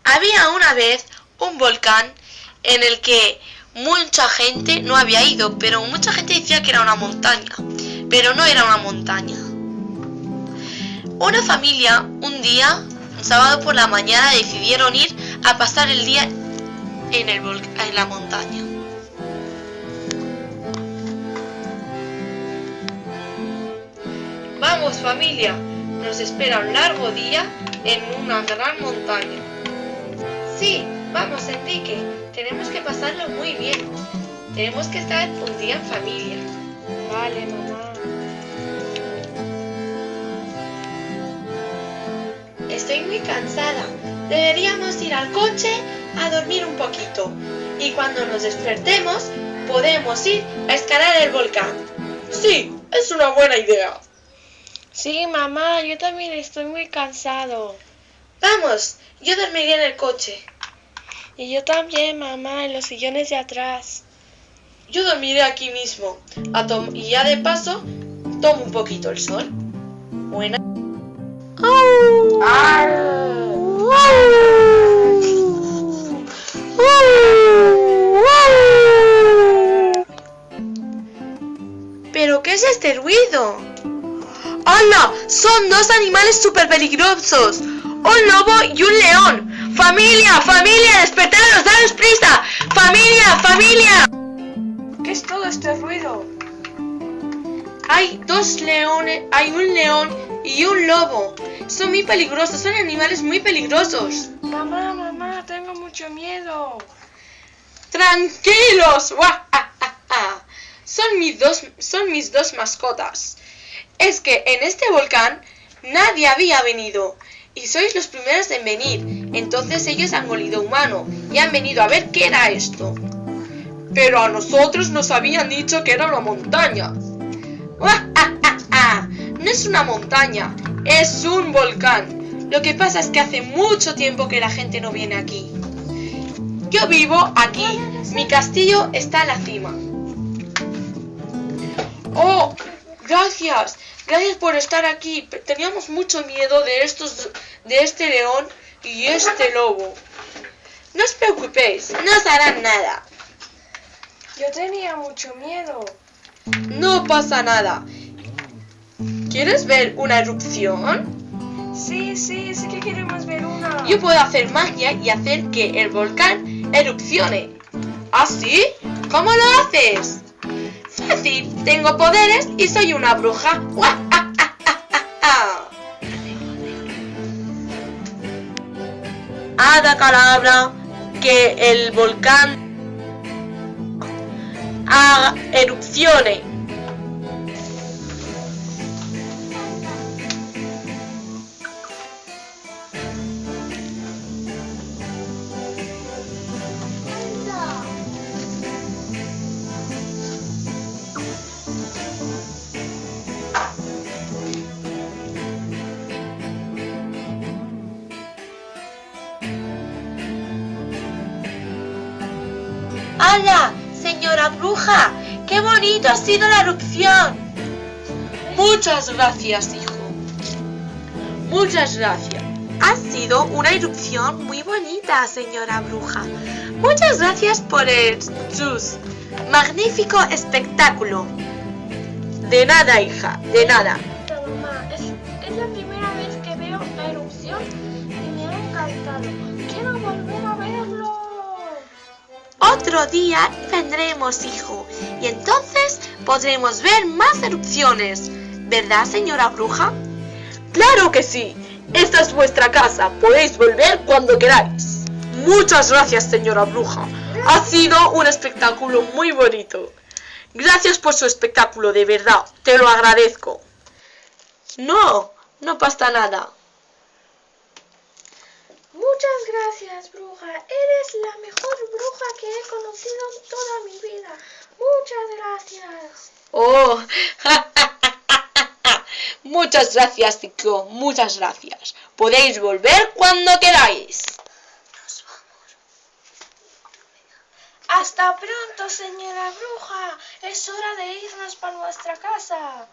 Había una vez un volcán en el que mucha gente no había ido, pero mucha gente decía que era una montaña, pero no era una montaña. Una familia, un día, un sábado por la mañana, decidieron ir a pasar el día en la montaña. Vamos, familia, nos espera un largo día en una gran montaña. Sí, vamos, Enrique, tenemos que pasarlo muy bien. Tenemos que estar un día en familia. Vale, mamá. Estoy muy cansada. Deberíamos ir al coche a dormir un poquito. Y cuando nos despertemos, podemos ir a escalar el volcán. Sí, es una buena idea. Sí, mamá, yo también estoy muy cansado. Vamos, yo dormiré en el coche. Y yo también, mamá, en los sillones de atrás. Yo dormiré aquí mismo. Y ya de paso, tomo un poquito el sol. Buena. ¿Pero qué es este ruido? ¡Hala! Son dos animales súper peligrosos. Un lobo y un león. ¡Familia! ¡Familia! ¡Despertaros! ¡Daros prisa! ¡Familia! ¡Familia! ¿Qué es todo este ruido? Hay dos leones, hay un león y un lobo. Son muy peligrosos, son animales muy peligrosos. Mamá, tengo mucho miedo. ¡Tranquilos! Son mis dos mascotas. Es que en este volcán nadie había venido y sois los primeros en venir. Entonces ellos han olido humano y han venido a ver qué era esto. Pero a nosotros nos habían dicho que era una montaña. No es una montaña, es un volcán. Lo que pasa es que hace mucho tiempo que la gente no viene aquí. Yo vivo aquí. Mi castillo está en la cima. ¡Oh! Gracias. Gracias por estar aquí. Teníamos mucho miedo de este león y este lobo. No os preocupéis, no os harán nada. Yo tenía mucho miedo. No pasa nada. ¿Quieres ver una erupción? Sí que queremos ver una. Yo puedo hacer magia y hacer que el volcán erupcione. ¿Ah, sí? ¿Cómo lo haces? Fácil, tengo poderes y soy una bruja. Hada Calabra, que el volcán erupcione. ¡Hala! Señora bruja, ¡qué bonito ha sido la erupción! Muchas gracias, hijo. Muchas gracias. Ha sido una erupción muy bonita, señora bruja. Muchas gracias por su magnífico espectáculo. De nada, hija, de nada. Mamá, es la primera vez que veo la erupción y me ha encantado. Quiero volver a verlo. Otro día vendremos, hijo, y entonces podremos ver más erupciones. ¿Verdad, señora bruja? ¡Claro que sí! Esta es vuestra casa. Podéis volver cuando queráis. Muchas gracias, señora bruja. Ha sido un espectáculo muy bonito. Gracias por su espectáculo, de verdad. Te lo agradezco. No pasa nada. Muchas gracias, bruja. Eres la mejor bruja que he conocido en toda mi vida. Muchas gracias. Oh, muchas gracias, chico. Muchas gracias. Podéis volver cuando queráis. Nos vamos. Hasta pronto, señora bruja. Es hora de irnos para nuestra casa.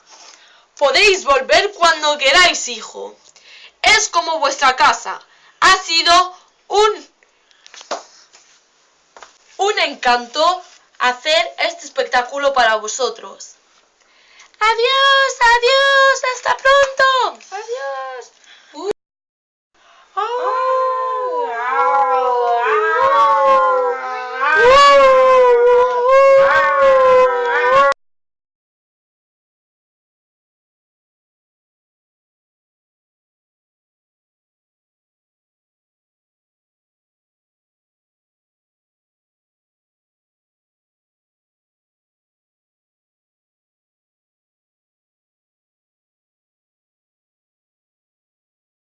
Podéis volver cuando queráis, hijo. Es como vuestra casa. Ha sido un encanto hacer este espectáculo para vosotros. Adiós, adiós, hasta pronto. Adiós. Ah.